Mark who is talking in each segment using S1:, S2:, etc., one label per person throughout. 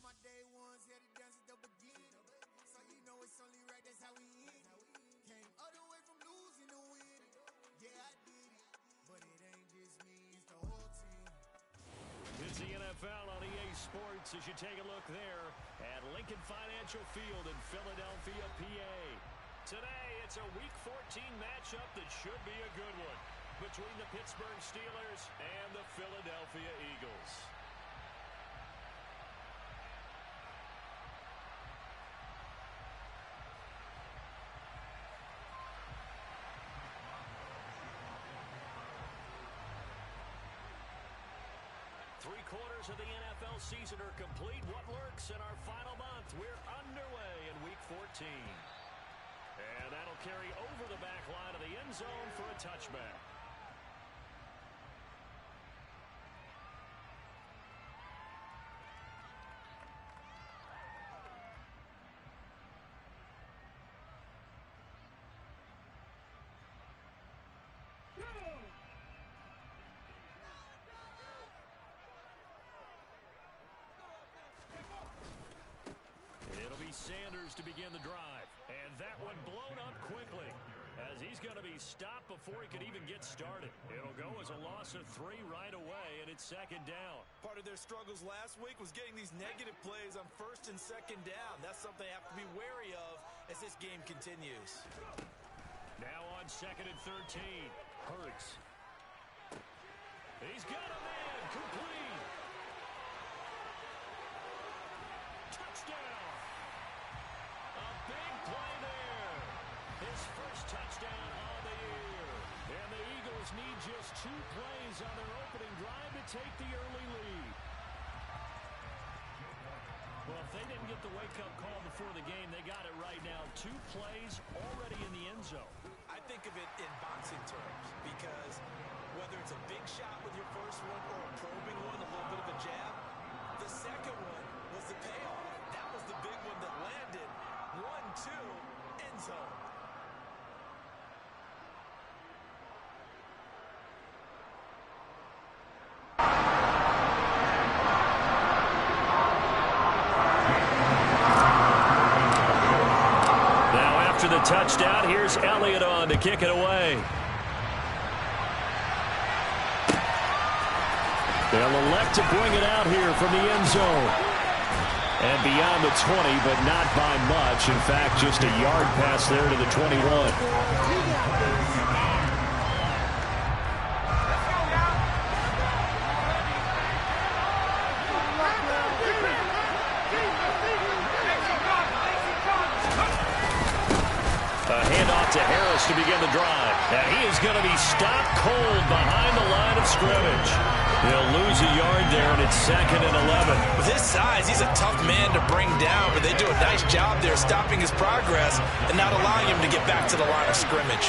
S1: my day ones here to dance at the beginning. So you know it's only right, that's how we end it. Came all the way from losing to winning. Yeah, I did it. But it ain't just me, it's the whole team.
S2: It's the NFL on EA Sports as you take a look there at Lincoln Financial Field in Philadelphia, PA. Today, it's a Week 14 matchup that should be a good one between the Pittsburgh Steelers and the Philadelphia Eagles. Three-quarters of the NFL season are complete. What lurks in our final month? We're underway in Week 14. And that'll carry over the back line of the end zone for a touchback. It'll be Sanders to begin the drive. And that one blown up quickly as he's going to be stopped before he could even get started. It'll go as a loss of 3 right away, and it's second down.
S3: Part of their struggles last week was getting these negative plays on first and second down. That's something they have to be wary of as this game continues.
S2: Now on second and 13. Hurts. He's got a man. Complete. Touchdown. A big play there. His first touchdown of the year. And the Eagles need just 2 plays on their opening drive to take the early lead. Well, if they didn't get the wake-up call before the game, they got it right now. 2 plays already in the end zone.
S3: I think of it in boxing terms because whether it's a big shot with your first one or a probing one, a little bit of a jab, the second one was the payoff. That was the big one that landed. 1-2, end zone.
S2: Now after the touchdown, here's Elliott on to kick it away. They'll elect to bring it out here from the end zone. And beyond the 20, but not by much. In fact, just a yard pass there to the 21. A handoff to Harris to begin the drive. And he is going to be stopped cold behind the line of scrimmage. He'll lose a yard there, and it's second and 11.
S3: With his size, he's a tough man to bring down, but they do a nice job there stopping his progress and not allowing him to get back to the line of scrimmage.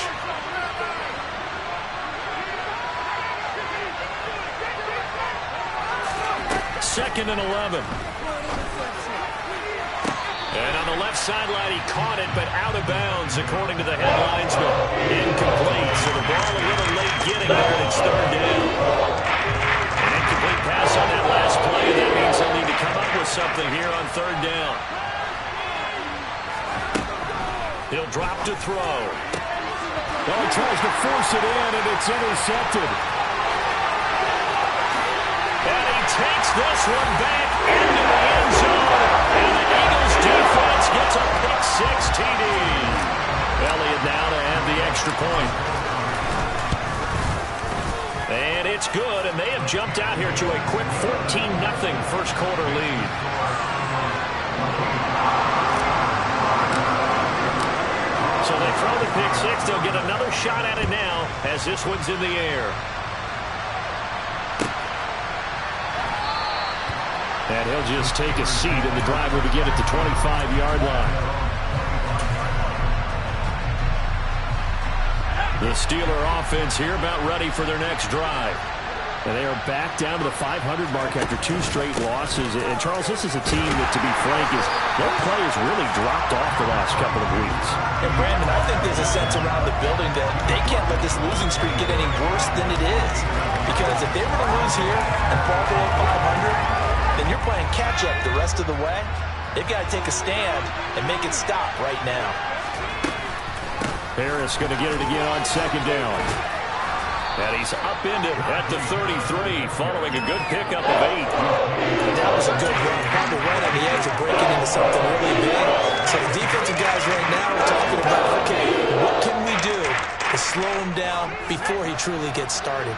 S2: Second and 11. And on the left sideline, he caught it, but out of bounds, according to the headlines. Incomplete, so the ball a little late getting there, and it's third down. An incomplete pass on that last play, and that means they'll need to come up with something here on third down. He'll drop to throw.
S4: Well, he tries to force it in, and it's intercepted.
S2: And he takes this one back into the end zone. And the Eagles defense gets a pick-6 TD. Elliott now to add the extra point. And it's good, and they have jumped out here to a quick 14-0 first quarter lead. So they throw the pick-6. They'll get another shot at it now as this one's in the air. And he'll just take a seat, and the drive will begin at the 25-yard line. The Steeler offense here about ready for their next drive. And they are back down to the 500 mark after 2 straight losses. And, Charles, this is a team that, to be frank, their play has really dropped off the last couple of weeks.
S3: And, Brandon, I think there's a sense around the building that they can't let this losing streak get any worse than it is. Because if they were to lose here and fall below 500, then you're playing catch-up the rest of the way. They've got to take a stand and make it stop right now.
S2: Harris going to get it again on second down. And he's upended at the 33, following a good pickup of 8.
S3: That was a good run. Probably right on the edge of breaking into something really big. So the defensive guys right now are talking about, okay, what can we do to slow him down before he truly gets started?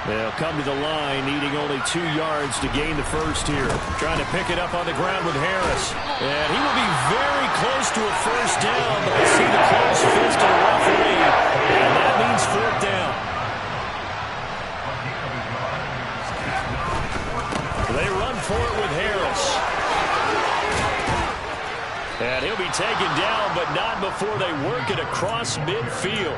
S2: They'll come to the line, needing only 2 yards to gain the first here. Trying to pick it up on the ground with Harris. And he will be very close to a first down, but I see the close fist of the referee. And that means 4th down. They run for it with Harris. And he'll be taken down, but not before they work it across midfield.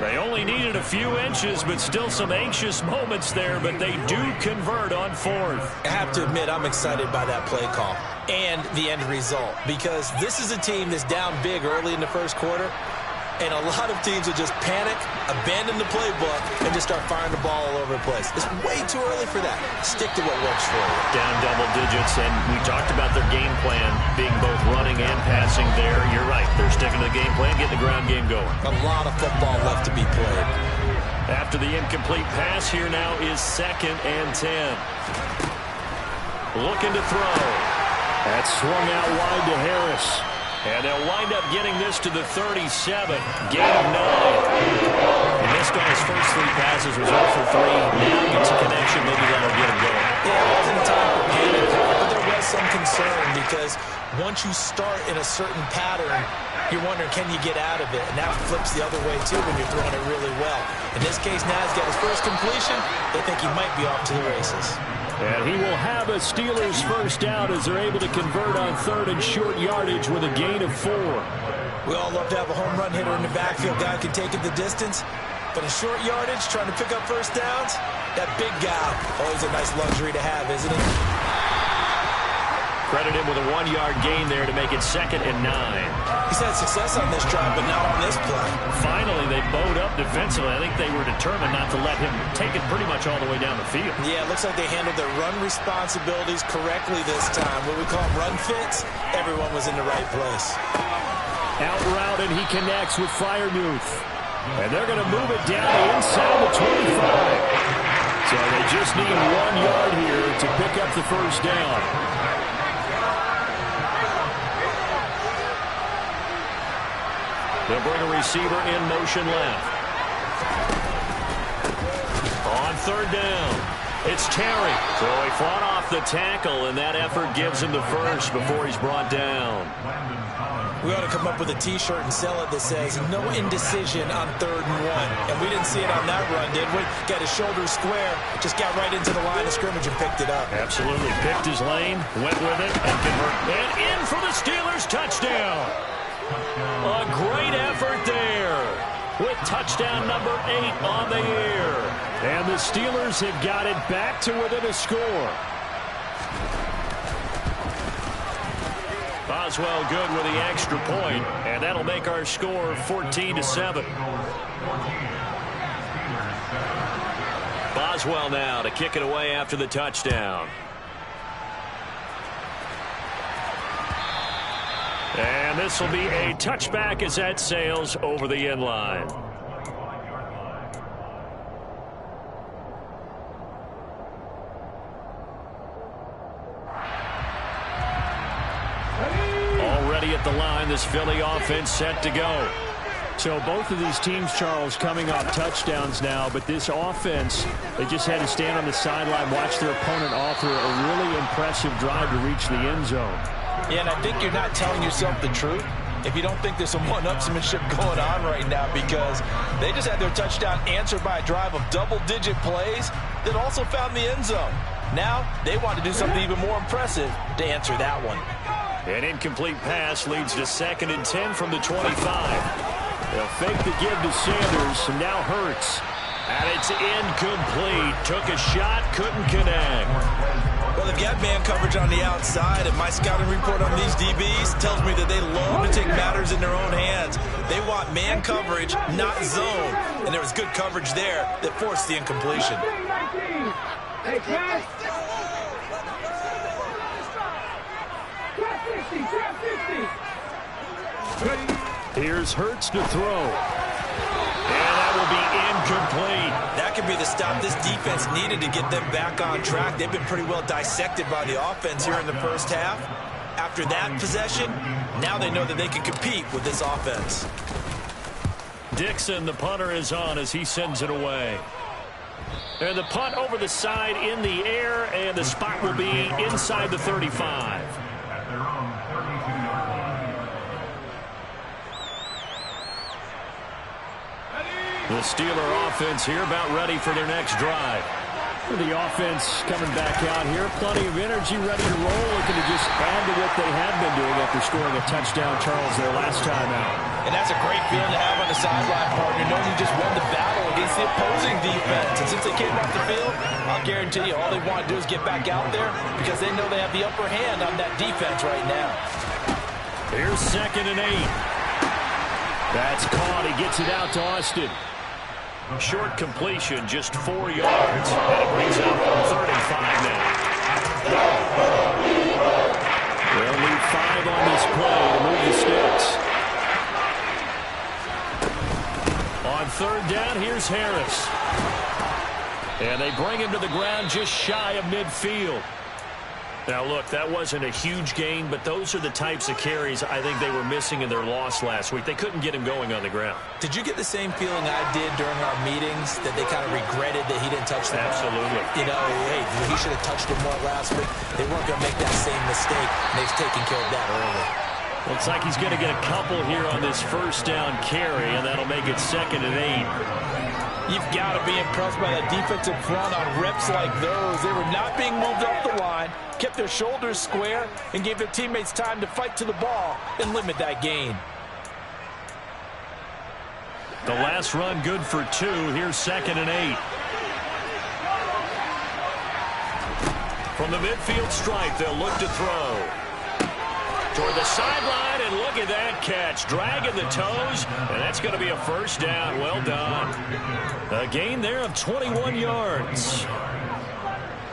S2: They only needed a few inches, but still some anxious moments there, but they do convert on 4th.
S3: I have to admit, I'm excited by that play call and the end result, because this is a team that's down big early in the first quarter, and a lot of teams will just panic, abandon the playbook, and just start firing the ball all over the place. It's way too early for that. Stick to what works for you.
S2: Down double digits, and we talked about their game plan being both running and passing there. You're right. They're sticking to the game plan, getting the ground game going.
S3: A lot of football left to be played.
S2: After the incomplete pass, here now is 2nd and 10. Looking to throw. That's swung out wide to Harris. And they'll wind up getting this to the 37. Gain of 9. He missed on his first 3 passes, was 0 for 3. Now gets a connection. Maybe that'll get him going.
S3: Yeah, it wasn't time for panic, but there was some concern because once you start in a certain pattern, you're wondering, can you get out of it? And now it flips the other way, too, when you're throwing it really well. In this case, now he's got his first completion. They think he might be off to the races.
S2: And he will have a Steelers first down as they're able to convert on 3rd and short yardage with a gain of 4.
S3: We all love to have a home run hitter in the backfield. Guy can take it the distance. But in short yardage, trying to pick up first downs, that big guy, always a nice luxury to have, isn't it?
S2: Credit him with a 1-yard gain there to make it 2nd and 9.
S3: He's had success on this drive, but not on this play.
S2: Finally, they bowed up defensively. I think they were determined not to let him take it pretty much all the way down the field.
S3: Yeah, it looks like they handled their run responsibilities correctly this time. What we call them run fits, everyone was in the right place.
S2: Out route, and he connects with Freiermuth. And they're going to move it down inside the 25. So they just need 1 yard here to pick up the first down. They'll bring a receiver in motion left. On 3rd down, it's Terry. So he fought off the tackle, and that effort gives him the first before he's brought down.
S3: We ought to come up with a T-shirt and sell it that says, no indecision on 3rd and 1. And we didn't see it on that run, did we? Got his shoulders square, just got right into the line of scrimmage and picked it up.
S2: Absolutely. Picked his lane, went with it, and converted. And in for the Steelers touchdown. A great effort there with touchdown number 8 on the year. And the Steelers have got it back to within a score. Boswell good with the extra point, and that'll make our score 14-7. Boswell now to kick it away after the touchdown. And this will be a touchback as that sails over the end line. Already at the line, this Philly offense set to go. So both of these teams, Charles, coming off touchdowns now, but this offense, they just had to stand on the sideline, watch their opponent offer a really impressive drive to reach the end zone.
S3: Yeah, and I think you're not telling yourself the truth if you don't think there's some one-upsmanship going on right now, because they just had their touchdown answered by a drive of double-digit plays that also found the end zone. Now they want to do something even more impressive to answer that one.
S2: An incomplete pass leads to 2nd and 10 from the 25. They'll fake the give to Sanders, and now Hurts. And it's incomplete. Took a shot, couldn't connect.
S3: Well, they've got man coverage on the outside, and my scouting report on these DBs tells me that they love to take matters in their own hands. They want man coverage, not zone. And there was good coverage there that forced the incompletion.
S2: Here's Hurts to throw. And that will be incomplete.
S3: That could be the stop this defense needed to get them back on track. They've been pretty well dissected by the offense here in the first half. After that possession, now they know that they can compete with this offense.
S2: Dixon, the punter, is on as he sends it away. And the punt over the side in the air, and the spot will be inside the 35. The Steeler offense here about ready for their next drive.
S4: The offense coming back out here. Plenty of energy, ready to roll. Looking to just add to what they have been doing after scoring a touchdown, Charles, their last time out.
S3: And that's a great feeling to have on the sideline, partner, knowing you just won the battle against the opposing defense. And since they came off the field, I'll guarantee you all they want to do is get back out there because they know they have the upper hand on that defense right now.
S2: Here's 2nd and 8. That's caught. He gets it out to Austin. Short completion, just 4 yards. And it brings up 3rd and 5 now. They'll need 5 on this play to move the sticks. On 3rd down, here's Harris. And they bring him to the ground just shy of midfield. Now, look, that wasn't a huge gain, but those are the types of carries I think they were missing in their loss last week. They couldn't get him going on the ground.
S3: Did you get the same feeling I did during our meetings, that they kind of regretted that he didn't touch the ball?
S2: Absolutely.
S3: You know, hey, he should have touched it more last week. They weren't going to make that same mistake, and they've taken care of that early.
S2: Looks like he's going to get a couple here on this 1st down carry, and that'll make it 2nd and 8.
S3: You've got to be impressed by that defensive front on reps like those. They were not being moved off the line, kept their shoulders square, and gave their teammates time to fight to the ball and limit that gain.
S2: The last run good for 2. Here's 2nd and 8. From the midfield stripe, they'll look to throw. Toward the sideline, and look at that catch. Dragging the toes, and that's going to be a 1st down. Well done. A gain there of 21 yards.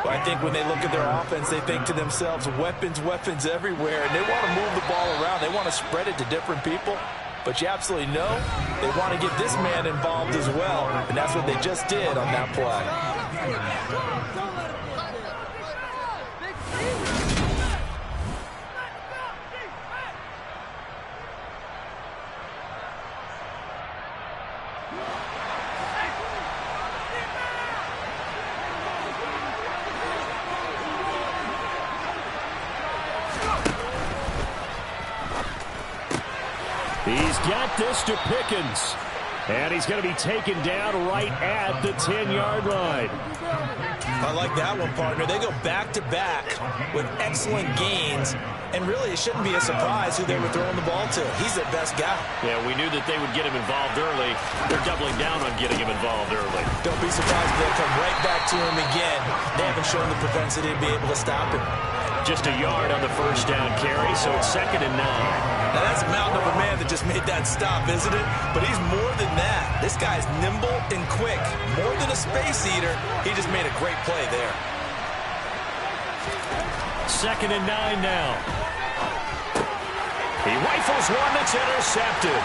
S3: Well, I think when they look at their offense, they think to themselves, weapons, weapons everywhere, and they want to move the ball around. They want to spread it to different people. But you absolutely know they want to get this man involved as well, and that's what they just did on that play.
S2: He's got this to Pickens. And he's going to be taken down right at the 10-yard line.
S3: I like that one, partner. They go back-to-back with excellent gains. And really, it shouldn't be a surprise who they were throwing the ball to. He's their best guy.
S2: Yeah, we knew that they would get him involved early. They're doubling down on getting him involved early.
S3: Don't be surprised if they'll come right back to him again. They haven't shown the propensity to be able to stop him.
S2: Just a yard on the 1st down carry, so it's 2nd and 9.
S3: Now, that's a mountain of a man that just made that stop, isn't it? But he's more than that. This guy's nimble and quick. More than a space eater, he just made a great play there.
S2: 2nd and 9 now. He rifles one that's intercepted.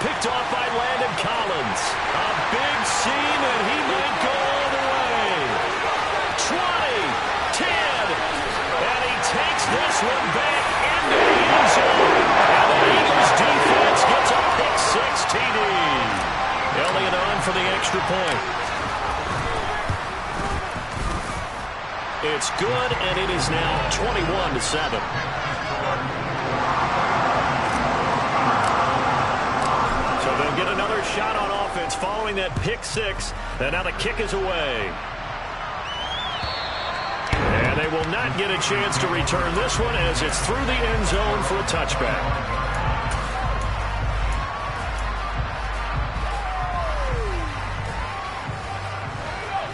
S2: Picked off by Landon Collins. A big seam, and he might go all the way. 20, 10, and he takes this one back into the end zone. And the Eagles defense gets a pick-6 TD. Elliott on for the extra point. It's good, and it is now 21-7. So they'll get another shot on offense following that pick-6, and now the kick is away. And they will not get a chance to return this one as it's through the end zone for a touchback.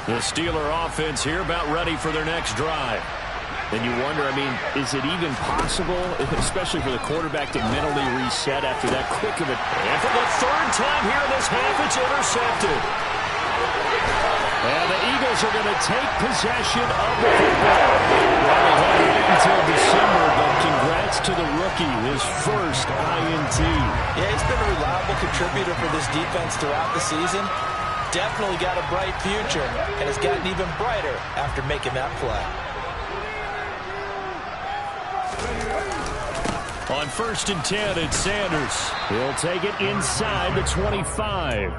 S2: The Steeler offense here about ready for their next drive. And you wonder, I mean, is it even possible, especially for the quarterback, to mentally reset after that quick of a... And for the 3rd time here in this half, it's intercepted.
S4: And the Eagles are going to take possession of the football. Well, they had to wait until December, but congrats to the rookie, his first INT.
S3: Yeah, he's been a reliable contributor for this defense throughout the season. Definitely got a bright future, and has gotten even brighter after making that play.
S4: On 1st and 10, it's Sanders. He'll take it inside the 25.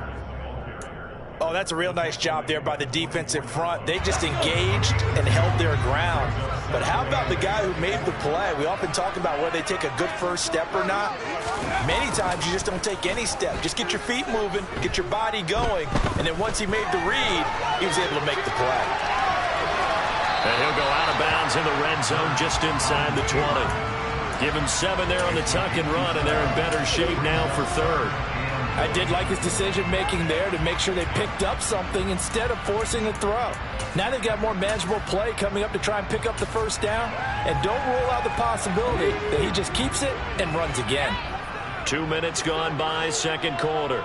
S3: Oh, that's a real nice job there by the defense in front. They just engaged and held their ground. But how about the guy who made the play? We often talk about whether they take a good first step or not. Many times you just don't take any step. Just get your feet moving, get your body going, and then once he made the read, he was able to make the play.
S4: And he'll go out of bounds in the red zone just inside the 20. Give him 7 there on the tuck and run, and they're in better shape now for 3rd.
S3: I did like his decision-making there to make sure they picked up something instead of forcing a throw. Now they've got more manageable play coming up to try and pick up the first down, and don't rule out the possibility that he just keeps it and runs again.
S4: 2 minutes gone by, 2nd quarter.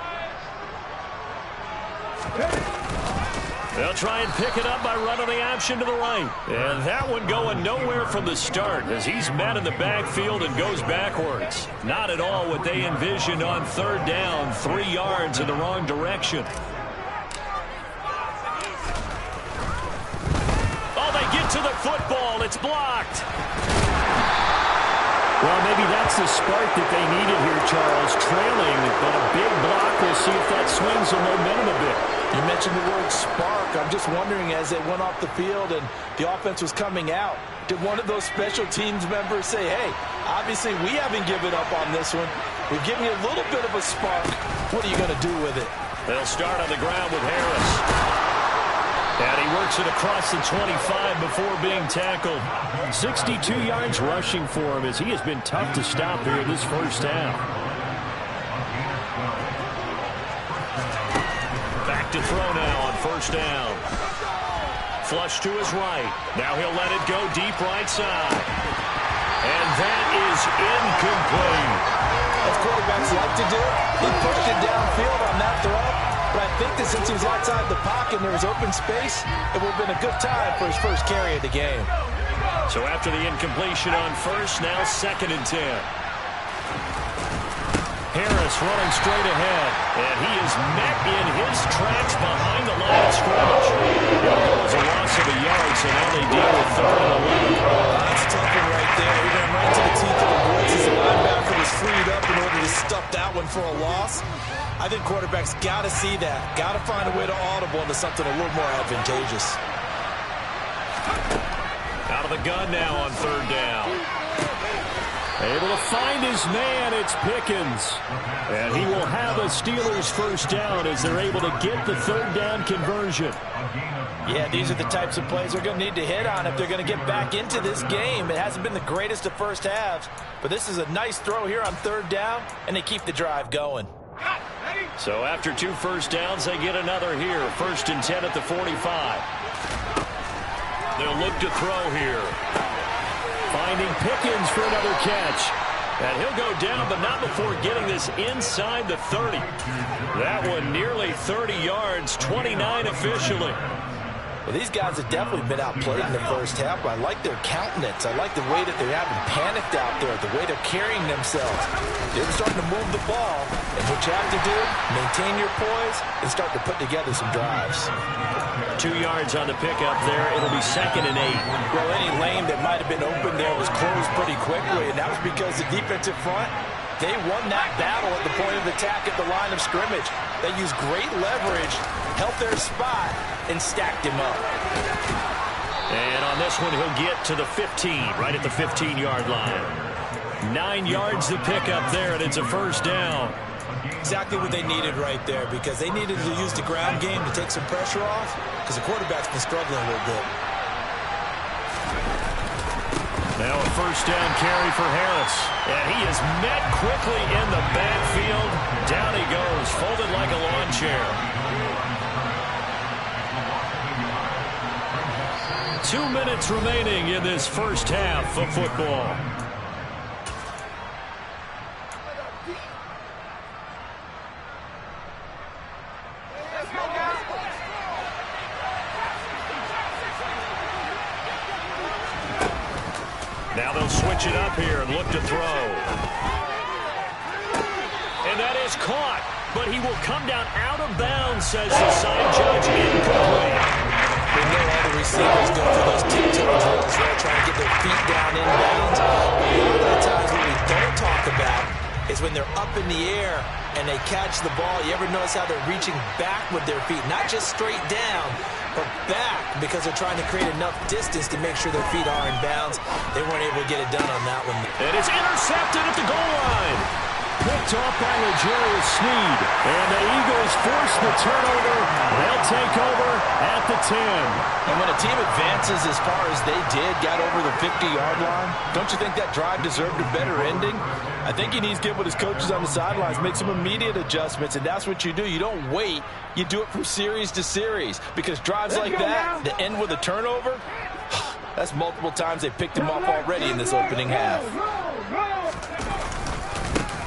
S4: They'll try and pick it up by running the option to the right. And that one going nowhere from the start as he's met in the backfield and goes backwards. Not at all what they envisioned on 3rd down, 3 yards in the wrong direction. Oh, they get to the football. It's blocked. Well, maybe that's the spark that they needed here, Charles. Trailing, but a big block. We'll see if that swings the momentum a bit.
S3: You mentioned the word spark. I'm just wondering, as they went off the field and the offense was coming out, did one of those special teams members say, hey, obviously we haven't given up on this one. We've given you a little bit of a spark. What are you going to do with it?
S4: They'll start on the ground with Harris. And he works it across the 25 before being tackled. 62 yards rushing for him as he has been tough to stop here this first half. Back to throw now on 1st down. Flush to his right. Now he'll let it go deep right side. And that is incomplete.
S3: As quarterbacks like to do, he pushed it downfield on that throw. But I think that since he was outside the pocket and there was open space, it would have been a good time for his first carry of the game.
S4: So after the incompletion on 1st, now 2nd and 10. Harris running straight ahead, and he is met in his tracks behind the line of scrimmage. It was a loss of a yard, so now they deal with 3rd and 11.
S3: That's a tough one right there. He ran right to the teeth of the blitz as the linebacker was freed up in order to stuff that one for a loss. I think quarterbacks got to see that. Got to find a way to audible into something a little more advantageous.
S4: Out of the gun now on 3rd down. Able to find his man, it's Pickens. And he will have a Steelers first down as they're able to get the 3rd down conversion.
S3: Yeah, these are the types of plays they're going to need to hit on if they're going to get back into this game. It hasn't been the greatest of first halves, but this is a nice throw here on 3rd down, and they keep the drive going.
S4: So after 2 first downs, they get another here. 1st and 10 at the 45. They'll look to throw here. Finding Pickens for another catch. And he'll go down, but not before getting this inside the 30. That one nearly 30 yards, 29 officially.
S3: Well, these guys have definitely been outplayed in the first half, but I like their countenance. I like the way that they haven't panicked out there, the way they're carrying themselves. They're starting to move the ball, and what you have to do, maintain your poise and start to put together some drives.
S4: 2 yards on the pickup there. It'll be 2nd and 8.
S3: Well, any lane that might have been open there was closed pretty quickly, and that was because the defensive front, they won that battle at the point of attack at the line of scrimmage. They used great leverage, held their spot, and stacked him up.
S4: And on this one, he'll get to the 15, right at the 15-yard line. 9 yards to pick up there, and it's a first down.
S3: Exactly what they needed right there, because they needed to use the ground game to take some pressure off, because the quarterback's been struggling a little bit.
S4: Now a first down carry for Harris. And he is met quickly in the backfield. Down he goes, folded like a lawn chair. 2 minutes remaining in this first half of football.
S2: They'll switch it up here and look to throw. And that is caught, but he will come down out of bounds, says the side judge, incomplete.
S3: We know all the receivers go through those tiptoe drills. They're trying to get their feet down in bounds. But a lot of the times what we don't talk about is when they're up in the air and they catch the ball. You ever notice how they're reaching back with their feet? Not just straight down, but back, because they're trying to create enough distance to make sure their feet are in bounds. They weren't able to get it done on that one.
S2: And it's intercepted at the goal line. Picked off by L'Jarius Sneed. And the Eagles force the turnover. They'll take over at the 10.
S3: And when a team advances as far as they did, got over the 50-yard line, don't you think that drive deserved a better ending? I think he needs to get with his coaches on the sidelines, make some immediate adjustments, and that's what you do. You don't wait. You do it from series to series, because drives like that that end with a turnover, that's multiple times they picked him off already in this opening half.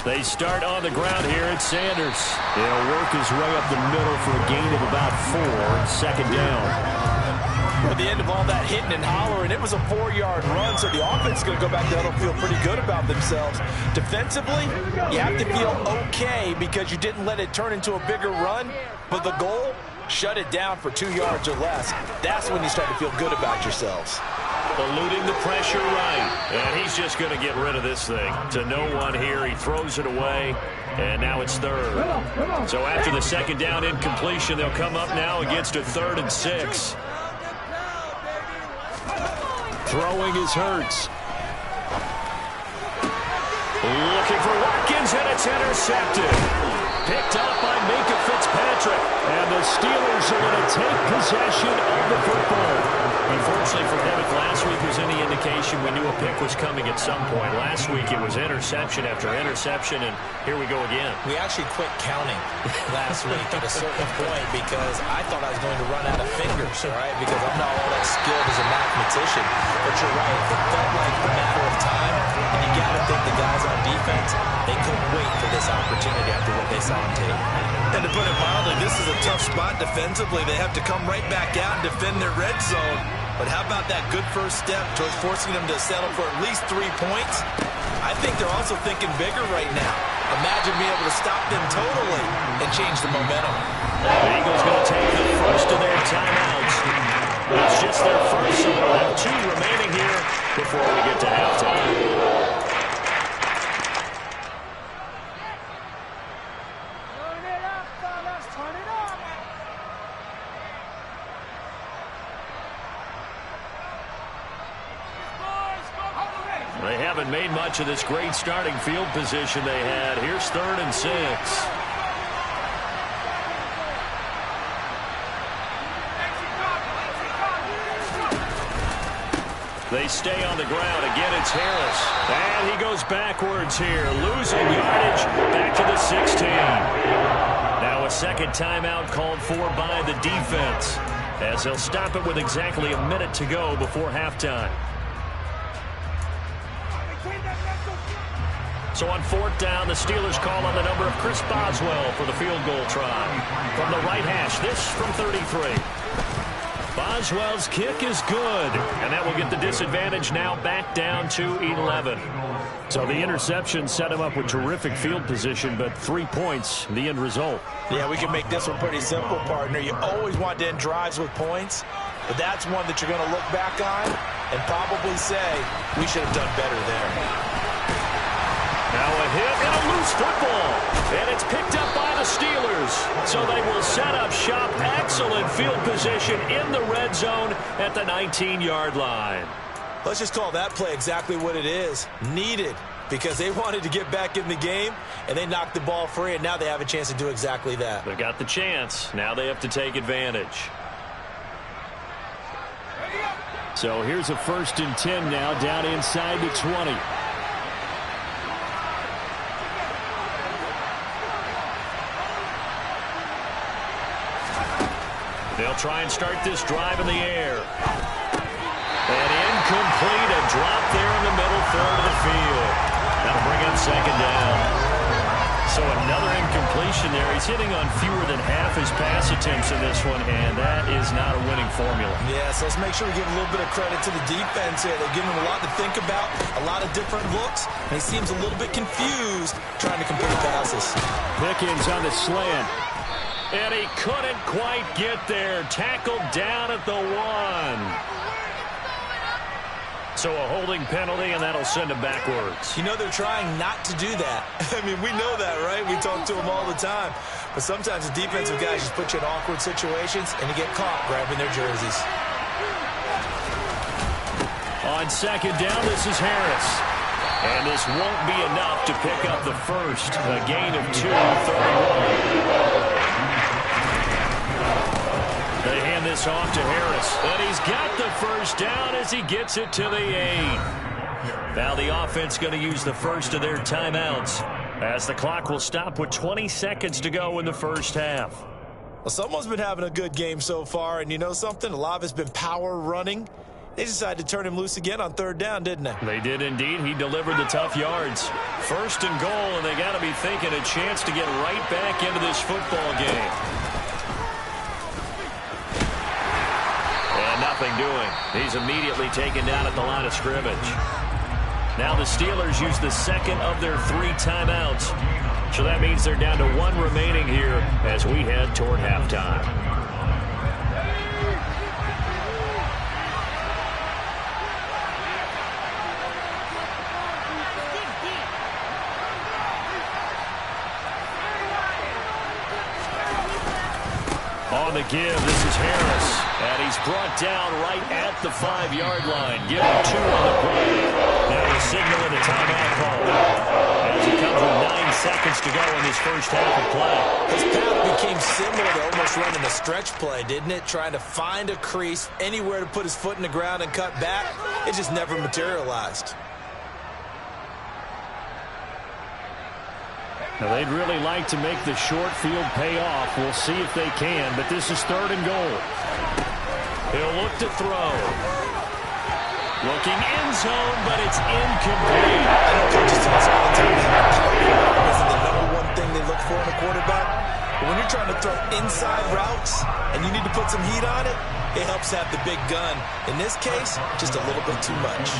S2: They start on the ground here at Sanders. He'll work his way up the middle for a gain of about 4, second down.
S3: At the end of all that hitting and hollering, it was a 4-yard run, so the offense is going to go back there and feel pretty good about themselves. Defensively, you have to feel okay because you didn't let it turn into a bigger run, but the goal, shut it down for 2 yards or less. That's when you start to feel good about yourselves.
S2: Eluding the pressure right. And he's just going to get rid of this thing. To no one here. He throws it away. And now it's third. So after the second down incompletion, they'll come up now against a 3rd and 6. Throwing is Hurts. Looking for Watkins, and it's intercepted. Picked up by Minka Fitzpatrick. And the Steelers are going to take possession of the football. Unfortunately for them, if last week was any indication, we knew a pick was coming at some point. Last week it was interception after interception, and here we go again.
S3: We actually quit counting last week at a certain point because I thought I was going to run out of fingers, all right, because I'm not all that skilled as a mathematician. But you're right, it felt like a matter of time, and you got to think the guys on defense, they couldn't wait for this opportunity after what they saw on tape.
S5: And to put it mildly, this is a tough spot defensively. They have to come right back out and defend their red zone. But how about that good first step towards forcing them to settle for at least 3 points? I think they're also thinking bigger right now. Imagine being able to stop them totally and change the momentum.
S2: The Eagles going to take the first of their timeouts. It's just their first, so they'll have 2 remaining here before we get to halftime. They haven't made much of this great starting field position they had. Here's 3rd and 6. They stay on the ground. Again, it's Harris. And he goes backwards here, losing yardage back to the 16. Now a second timeout called for by the defense, as they'll stop it with exactly a minute to go before halftime. So on 4th down, the Steelers call on the number of Chris Boswell for the field goal try. From the right hash, this from 33. Boswell's kick is good, and that will get the disadvantage now back down to 11. So the interception set him up with terrific field position, but 3 points, the end result.
S3: Yeah, we can make this one pretty simple, partner. You always want to end drives with points, but that's one that you're going to look back on and probably say, we should have done better there.
S2: Now a hit and a loose football. And it's picked up by the Steelers. So they will set up shop. Excellent field position in the red zone at the 19-yard line.
S3: Let's just call that play exactly what it is. Needed, because they wanted to get back in the game, and they knocked the ball free, and now they have a chance to do exactly that.
S2: They've got the chance. Now they have to take advantage. So here's a 1st and 10 now, down inside the 20. They'll try and start this drive in the air. And incomplete, a drop there in the middle 3rd of the field. That'll bring up 2nd down.
S4: So another incompletion there. He's hitting on fewer than half his pass attempts in this one, and that is not a winning formula.
S5: Yeah, so let's make sure we give a little bit of credit to the defense here. They're giving him a lot to think about, a lot of different looks, and he seems a little bit confused trying to complete passes.
S4: Pickens on the slant. And he couldn't quite get there. Tackled down at the 1. So a holding penalty, and that'll send him backwards.
S5: You know, they're trying not to do that. I mean, we know that, right? We talk to them all the time. But sometimes the defensive guys just put you in awkward situations, and you get caught grabbing their jerseys.
S4: On second down, this is Harris. And this won't be enough to pick up the first. A gain of 2, 31. They hand this off to Harris. And he's got the first down as he gets it to the 8. Now the offense going to use the first of their timeouts as the clock will stop with 20 seconds to go in the first half.
S5: Well, someone's been having a good game so far, and you know something? A lot of it's been power running. They decided to turn him loose again on third down, didn't they?
S4: They did indeed. He delivered the tough yards. First and goal, and they got to be thinking a chance to get right back into this football game. And nothing doing. He's immediately taken down at the line of scrimmage. Now the Steelers use the second of their 3 timeouts. So that means they're down to 1 remaining here as we head toward halftime. On the give, this is Harris. And he's brought down right at the 5-yard line. Give him 2 on the play. Now the signal and a timeout call. As it comes with 9 seconds to go in this first half of play.
S5: This path became similar to almost running a stretch play, didn't it? Trying to find a crease, anywhere to put his foot in the ground and cut back. It just never materialized.
S4: Now, they'd really like to make the short field pay off. We'll see if they can, but this is third and goal. He'll look to throw. Looking end zone, but it's incomplete.
S5: I know coaches tell us all the time that power isn't the #1 thing they look for in a quarterback. But when you're trying to throw inside routes and you need to put some heat on it, it helps have the big gun. In this case, just a little bit too much.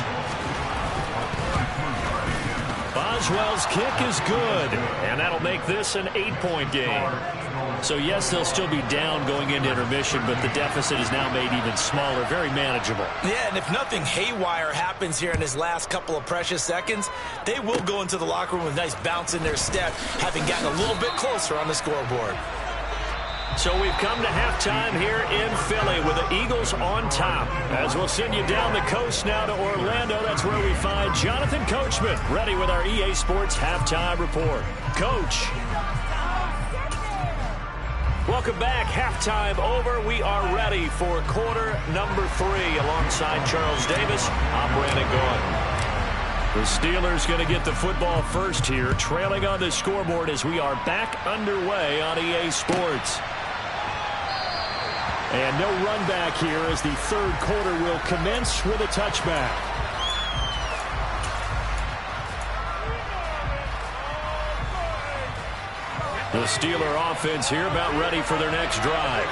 S4: Boswell's kick is good, and that'll make this an 8-point game. So, yes, they'll still be down going into intermission, but the deficit is now made even smaller, very manageable.
S5: Yeah, and if nothing haywire happens here in his last couple of precious seconds, they will go into the locker room with a nice bounce in their step, having gotten a little bit closer on the scoreboard.
S4: So we've come to halftime here in Philly with the Eagles on top. As we'll send you down the coast now to Orlando, that's where we find Jonathan Coachman ready with our EA Sports Halftime Report. Coach. Welcome back. Halftime over. We are ready for quarter number 3 alongside Charles Davis. I'm Brandon Gordon. The Steelers going to get the football first here, trailing on the scoreboard as we are back underway on EA Sports. And no run back here as the third quarter will commence with a touchback. The Steeler offense here about ready for their next drive.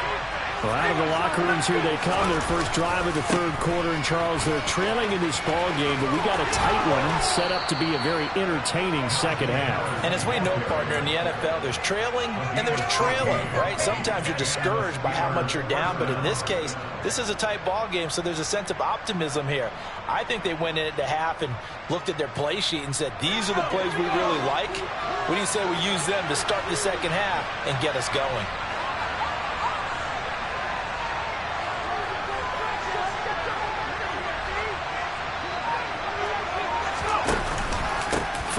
S4: Well, out of the locker rooms here they come. Their first drive of the third quarter. And, Charles, they're trailing in this ball game, but we got a tight one set up to be a very entertaining second half.
S5: And as we know, partner, in the NFL, there's trailing and there's trailing, right? Sometimes you're discouraged by how much you're down, but in this case, this is a tight ball game, so there's a sense of optimism here. I think they went in at the half and looked at their play sheet and said, these are the plays we really like. What do you say we use them to start the second half and get us going?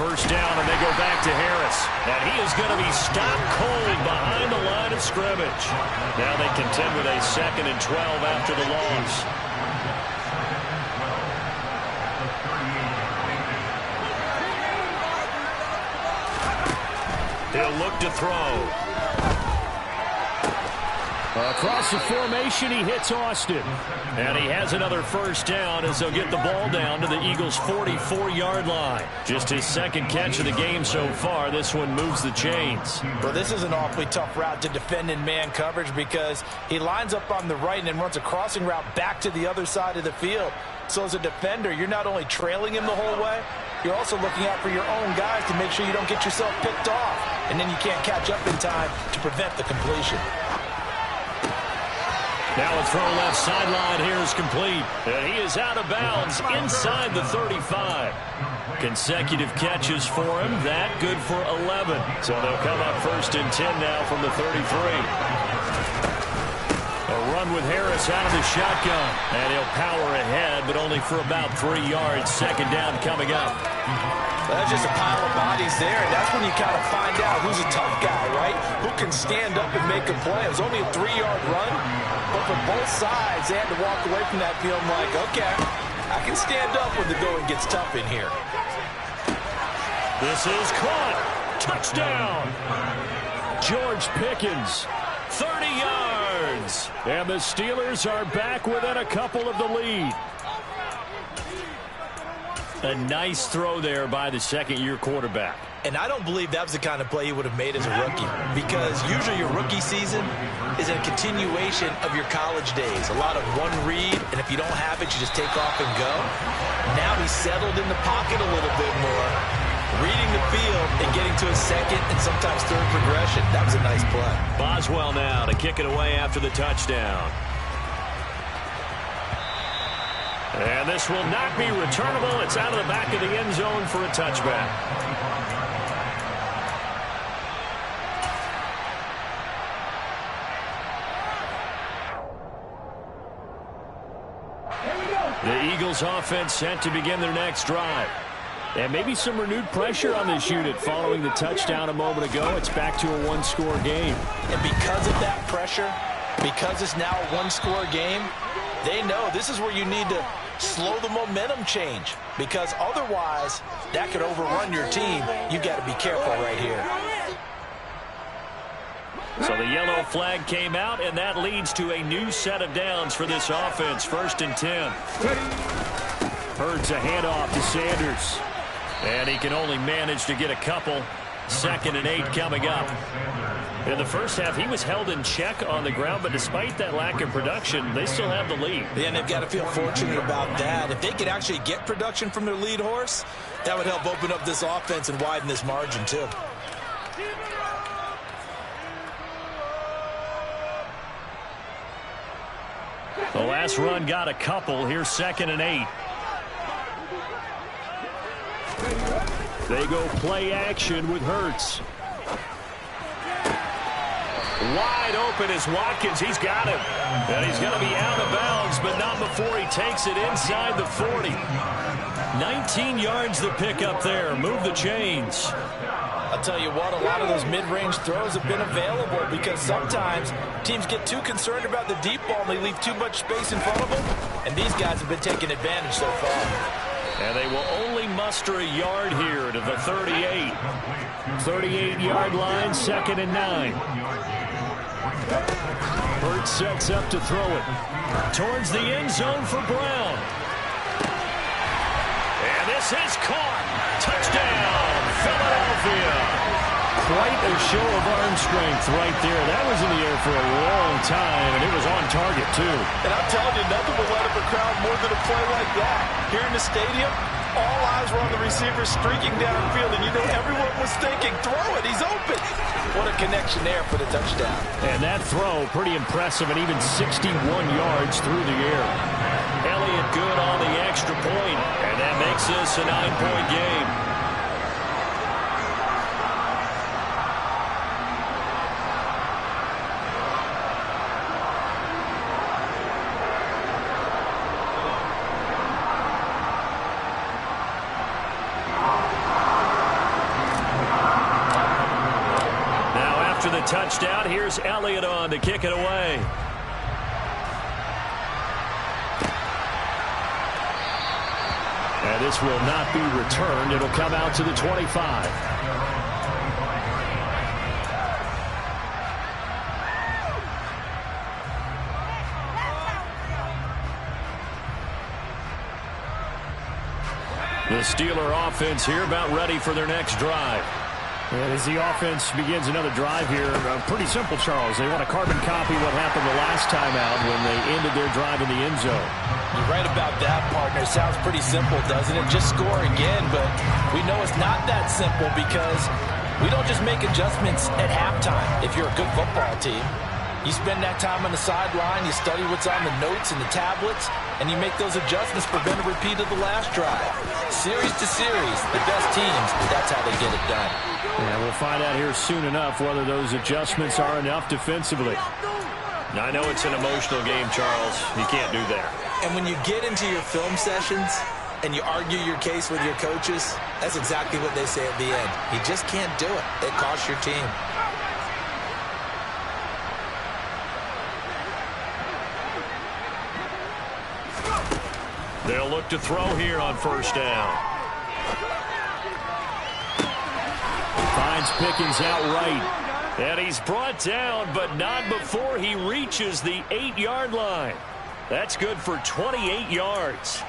S4: First down, and they go back to Harris. And he is going to be stopped cold behind the line of scrimmage. Now they contend with a 2nd and 12 after the loss. He'll look to throw. Across the formation, he hits Austin. And he has another first down as they'll get the ball down to the Eagles' 44-yard line. Just his second catch of the game so far. This one moves the chains.
S5: Well, this is an awfully tough route to defend in man coverage because he lines up on the right and then runs a crossing route back to the other side of the field. So as a defender, you're not only trailing him the whole way, you're also looking out for your own guys to make sure you don't get yourself picked off. And then you can't catch up in time to prevent the completion.
S4: Now a throw left sideline here is complete. And he is out of bounds inside the 35. Consecutive catches for him. That good for 11. So they'll come up 1st and 10 now from the 33. A run with Harris out of the shotgun. And he'll power ahead, but only for about 3 yards. Second down coming up.
S5: That's just a pile of bodies there, and that's when you kind of find out who's a tough guy, right? Who can stand up and make a play. It was only a 3-yard run, but for both sides, they had to walk away from that feeling like, okay, I can stand up when the going gets tough in here.
S4: This is caught. Touchdown. George Pickens, 30 yards. And the Steelers are back within a couple of the lead. A nice throw there by the second-year quarterback.
S5: And I don't believe that was the kind of play he would have made as a rookie, because usually your rookie season is a continuation of your college days. A lot of one read, and if you don't have it, you just take off and go. Now he's settled in the pocket a little bit more, reading the field and getting to a second and sometimes third progression. That was a nice play.
S4: Boswell now to kick it away after the touchdown. And this will not be returnable. It's out of the back of the end zone for a touchback. The Eagles offense set to begin their next drive. And maybe some renewed pressure on this unit following the touchdown a moment ago. It's back to a one-score game.
S5: And because of that pressure, because it's now a one-score game, they know this is where you need to slow the momentum change, because otherwise that could overrun your team. You've got to be careful right here.
S4: So the yellow flag came out, and that leads to a new set of downs for this offense. 1st and 10. Hurts a handoff to Sanders. And he can only manage to get a couple. 2nd and 8 coming up. In the first half, he was held in check on the ground, but despite that lack of production, they still have the lead.
S5: Yeah, and they've got to feel fortunate about that. If they could actually get production from their lead horse, that would help open up this offense and widen this margin too.
S4: The last run got a couple. Here's 2nd and 8. They go play action with Hurts. Wide open is Watkins. He's got him. And he's going to be out of bounds, but not before he takes it inside the 40. 19 yards the pick up there. Move the chains.
S5: I'll tell you what, a lot of those mid-range throws have been available because sometimes teams get too concerned about the deep ball and they leave too much space in front of them. And these guys have been taking advantage so far.
S4: And they will only muster a yard here to the 38. 38-yard line, 2nd and 9. Hurts sets up to throw it towards the end zone for Brown. And this is caught. Touchdown, Philadelphia. Quite a show of arm strength right there. That was in the air for a long time, and it was on target, too.
S5: And I'm telling you, nothing will let up a crowd more than a play like that. Here in the stadium, all eyes were on the receiver streaking downfield, and you know everyone was thinking, throw it, he's open. What a connection there for the touchdown.
S4: And that throw, pretty impressive, and even 61 yards through the air. Elliott good on the extra point, and that makes this a 9-point game. Touchdown. Here's Elliott on to kick it away. And this will not be returned. It'll come out to the 25. The Steeler offense here about ready for their next drive.
S2: And as the offense begins another drive here, pretty simple, Charles. They want to carbon copy what happened the last time out when they ended their drive in the end zone.
S5: You're right about that, partner. Sounds pretty simple, doesn't it? Just score again, but we know it's not that simple because we don't just make adjustments at halftime if you're a good football team. You spend that time on the sideline, you study what's on the notes and the tablets, and you make those adjustments to prevent a repeat of the last drive. Series to series, the best teams, that's how they get it done.
S2: Yeah, we'll find out here soon enough whether those adjustments are enough defensively.
S4: Now, I know it's an emotional game, Charles. You can't do that.
S5: And when you get into your film sessions and you argue your case with your coaches, that's exactly what they say at the end. You just can't do it. It costs your team.
S4: They'll look to throw here on first down.
S2: Finds Pickens outright.
S4: And he's brought down, but not before he reaches the 8-yard line. That's good for 28 yards.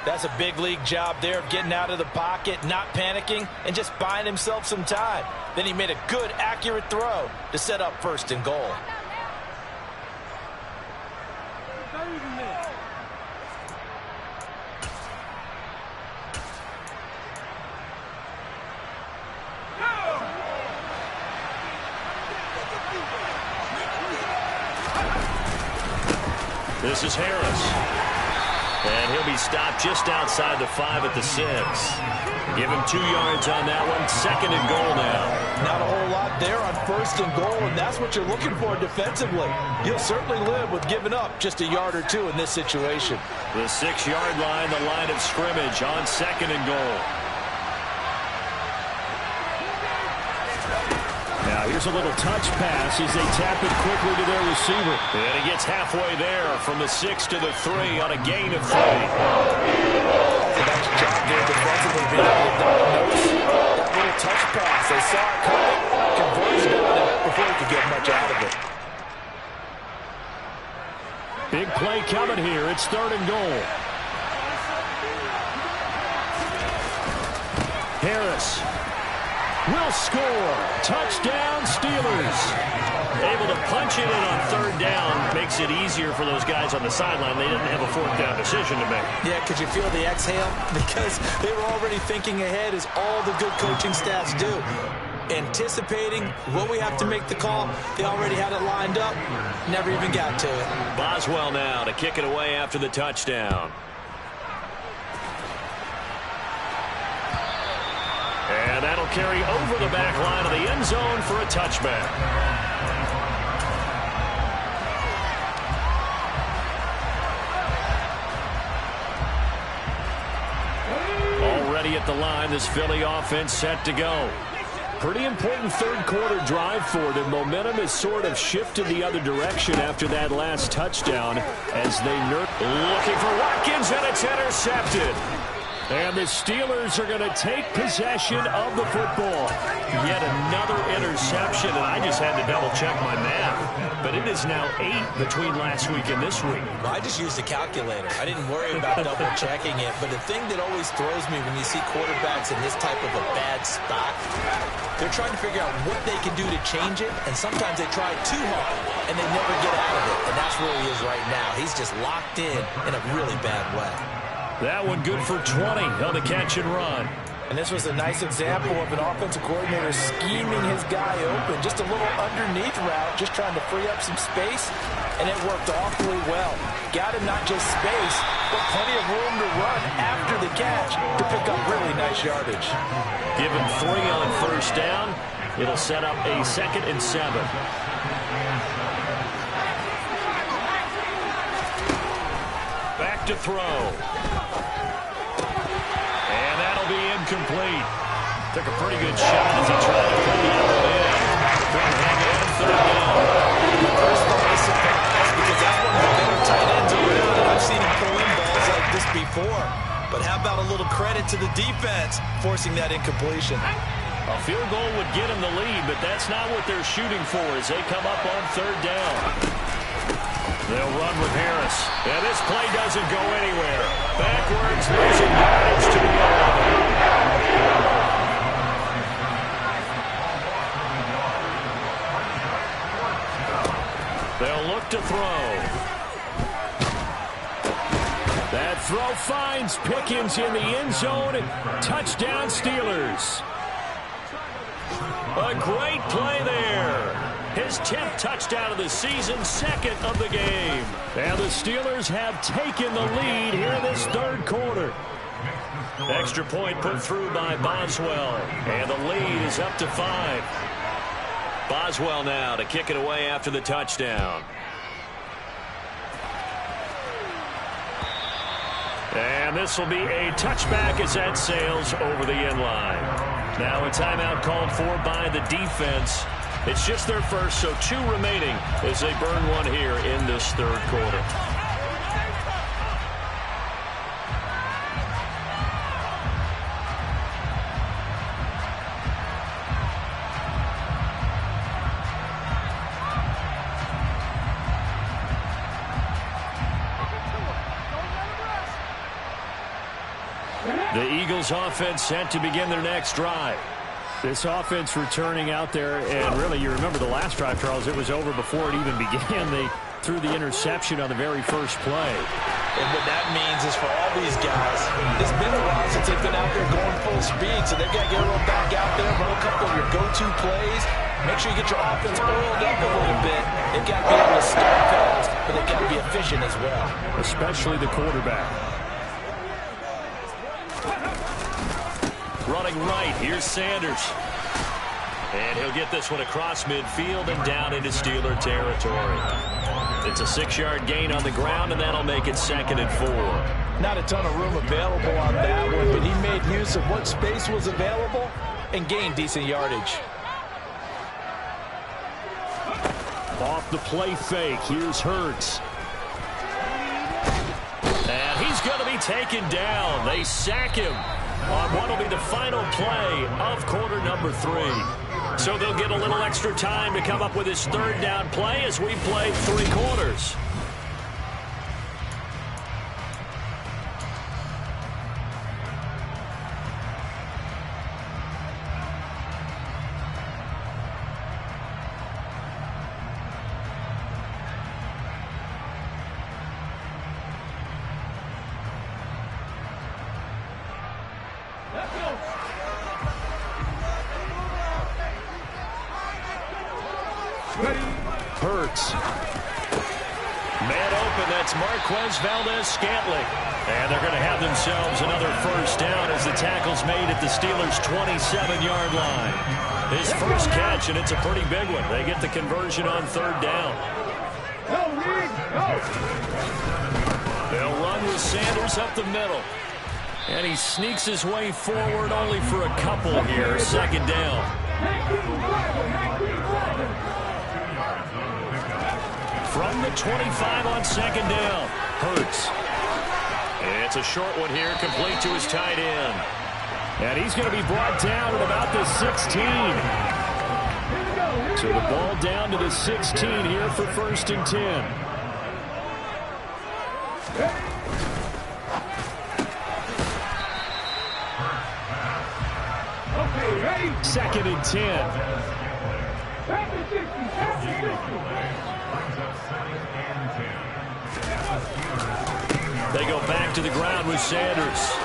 S5: That's a big league job there of getting out of the pocket, not panicking, and just buying himself some time. Then he made a good, accurate throw to set up first and goal.
S4: This is Harris. And he'll be stopped just outside the 5 at the 6. Give him 2 yards on that one. Second and goal now.
S5: Not a whole lot there on first and goal, and that's what you're looking for defensively. You'll certainly live with giving up just a yard or two in this situation.
S4: The 6-yard line, the line of scrimmage on second and goal.
S2: Now here's a little touch pass as they tap it quickly to their receiver.
S4: And he gets halfway there from the 6 to the 3 on a gain of 3.
S5: Nice job there defensively being able to diagnose that little touch pass. They saw it coming, converged on it before he could get much out of it.
S2: Big play coming here. It's third and goal. Harris will score. Touchdown, Steelers.
S4: Able to punch it in on third down makes it easier for those guys on the sideline. They didn't have a fourth down decision to make.
S5: Yeah, could you feel the exhale? Because they were already thinking ahead, as all the good coaching staffs do. Anticipating what we have to make the call. They already had it lined up. Never even got to it.
S4: Boswell now to kick it away after the touchdown. And that'll carry over the back line of the end zone for a touchback. Already at the line, this Philly offense set to go. Pretty important third-quarter drive for them. Momentum has sort of shifted the other direction after that last touchdown as they looking for Watkins, and it's intercepted.
S2: And the Steelers are going to take possession of the football.
S4: Yet another interception, and I just had to double-check my math. But it is now 8 between last week and this week.
S5: Well, I just used a calculator. I didn't worry about double-checking it. But the thing that always throws me when you see quarterbacks in this type of a bad spot, they're trying to figure out what they can do to change it, and sometimes they try too hard, and they never get out of it. And that's where he is right now. He's just locked in a really bad way.
S4: That one good for 20 on the catch and run.
S5: And this was a nice example of an offensive coordinator scheming his guy open. Just a little underneath route, just trying to free up some space, and it worked awfully well. Got him not just space, but plenty of room to run after the catch to pick up really nice yardage.
S4: Give him 3 on first down. It'll set up a 2nd and 7. Back to throw. And that'll be incomplete. Took a pretty good shot as he tried to put the other in. Couldn't hang it on third down.
S5: First thought was surprised because that's one of the better tight ends around, and I've seen him pull in balls like this before. But how about a little credit to the defense forcing that incompletion?
S4: A field goal would get him the lead, but that's not what they're shooting for as they come up on third down. They'll run with Harris. And this play doesn't go anywhere. Backwards, losing yardage to the goal. They'll look to throw. That throw finds Pickens in the end zone. Touchdown, Steelers. A great play there. His 10th touchdown of the season, second of the game. And the Steelers have taken the lead here in this third quarter. Extra point put through by Boswell. And the lead is up to 5. Boswell now to kick it away after the touchdown. And this will be a touchback as that sails over the end line. Now a timeout called for by the defense. It's just their first, so 2 remaining as they burn one here in this third quarter. The Eagles offense set to begin their next drive. This offense returning out there, and really you remember the last drive, Charles, it was over before it even began. They threw the interception on the very first play.
S3: And what that means is for all these guys, it's been a while since they've been out there going full speed, so they've got to get a little back out there, run a couple of your go-to plays. Make sure you get your offense oiled up a little bit. They've got to be able to start fast, but they've got to be efficient as well. Especially the quarterback.
S4: Running right, here's Sanders. And he'll get this one across midfield and down into Steeler territory. It's a 6-yard gain on the ground, and that'll make it 2nd and 4.
S3: Not a ton of room available on that one, but he made use of what space was available and gained decent yardage.
S4: Off the play fake, here's Hurts. And he's going to be taken down. They sack him on what will be the final play of quarter number 3. So they'll get a little extra time to come up with his third down play as we play 3 quarters. Hurts. Man open, that's Marquez Valdez-Scantling. And they're going to have themselves another first down as the tackle's made at the Steelers' 27-yard line. His first catch, and it's a pretty big one. They get the conversion on third down. They'll run with Sanders up the middle. And he sneaks his way forward only for a couple here. Second down. From the 25 on second down. Hurts. It's a short one here, complete to his tight end. And he's going to be brought down at about the 16. So the ball down to the 16 here for 1st and 10. Second and 10. They go back to the ground with Sanders.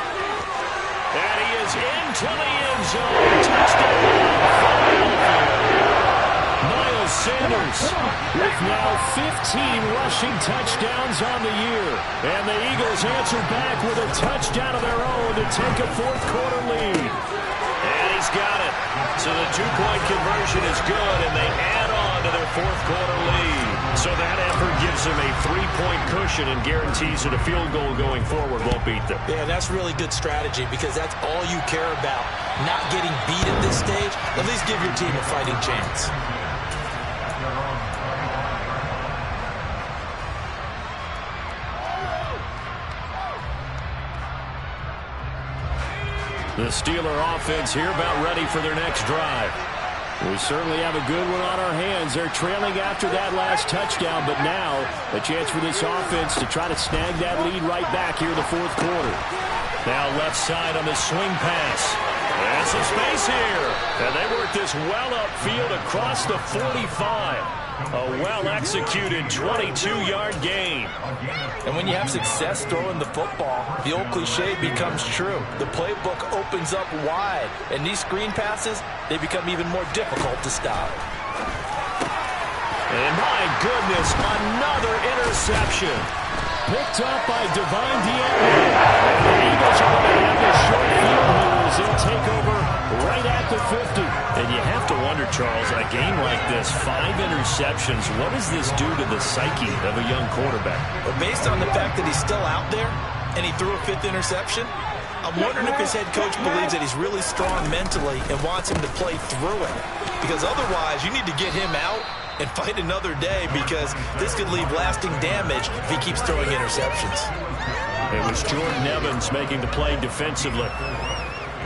S4: And he is into the end zone. Touchdown, Philadelphia. Miles Sanders with now 15 rushing touchdowns on the year. And the Eagles answer back with a touchdown of their own to take a 4th quarter lead. And he's got it. So the 2-point conversion is good, and they add on to their 4th quarter lead. So that effort gives them a 3-point cushion and guarantees that a field goal going forward won't beat them.
S3: Yeah, that's really good strategy because that's all you care about. Not getting beat at this stage. At least give your team a fighting chance. The Steeler offense here about ready for their next drive.
S4: We certainly have a good one on our hands. They're trailing after that last touchdown, but now a chance for this offense to try to snag that lead right back here in the fourth quarter. Now left side on the swing pass. And some space here. And they work this well upfield across the 45. A well-executed 22-yard gain.
S5: And when you have success throwing the football, the old cliche becomes true. The playbook opens up wide, and these screen passes, they become even more difficult to stop.
S4: And my goodness, another interception. Picked up by Divine Diablo. And the Eagles are going to have this short field here as they'll take over right at the 50. And you have to wonder, Charles, a game like this, 5 interceptions, what does this do to the psyche of a young quarterback?
S5: Well, based on the fact that he's still out there and he threw a 5th interception, I'm wondering if his head coach believes that he's really strong mentally and wants him to play through it. Because otherwise, you need to get him out and fight another day, because this could leave lasting damage if he keeps throwing interceptions.
S4: It was Jordan Evans making the play defensively.